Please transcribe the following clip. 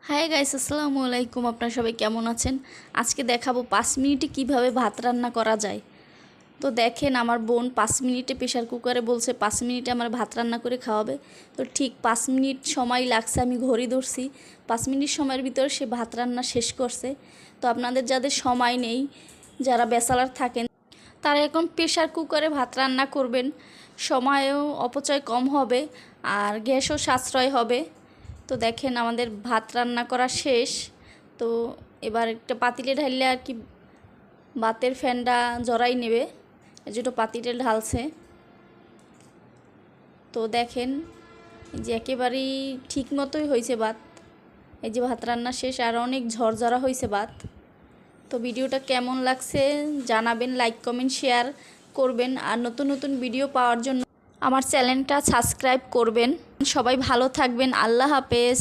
Hi guys, আসসালামু আলাইকুম। আপনারা সবাই কেমন আছেন? আজকে দেখাবো 5 মিনিটে কিভাবে ভাত রান্না করা যায়। তো দেখেন, আমার বোন 5 মিনিটে প্রেশার কুকারে বলছে 5 মিনিটে আমার ভাত রান্না করে খাওয়াবে। তো ঠিক 5 মিনিট সময় লাগছে, আমি ঘড়ি ধরছি। 5 মিনিট সময়ের ভিতরে সে ভাত রান্না শেষ করছে। তো আপনাদের যাদের সময় নেই, যারা ব্যাচেলর থাকেন, তারা এখন প্রেশার কুকারে ভাত রান্না করবেন। সময়ও অপচয় কম হবে আর গ্যাসও সাশ্রয় হবে। তো দেখেন, আমাদের ভাত রান্না করা শেষ। তো এবার একটা পাতিলে ঢাললে আর কি ভাতের ফ্যানটা জড়াই নেবে, এই যে পাতিলে ঢালছে। তো দেখেন, এই যে একেবারেই ঠিক মতোই হয়েছে ভাত। এই যে ভাত রান্না শেষ, আর অনেক ঝরঝরা হয়েছে ভাত। তো ভিডিওটা কেমন লাগছে জানাবেন, লাইক কমেন্ট শেয়ার করবেন। আর নতুন নতুন ভিডিও পাওয়ার জন্য আমার চ্যানেলটা সাবস্ক্রাইব করবেন। সবাই ভালো থাকবেন, আল্লাহ হাফেজ।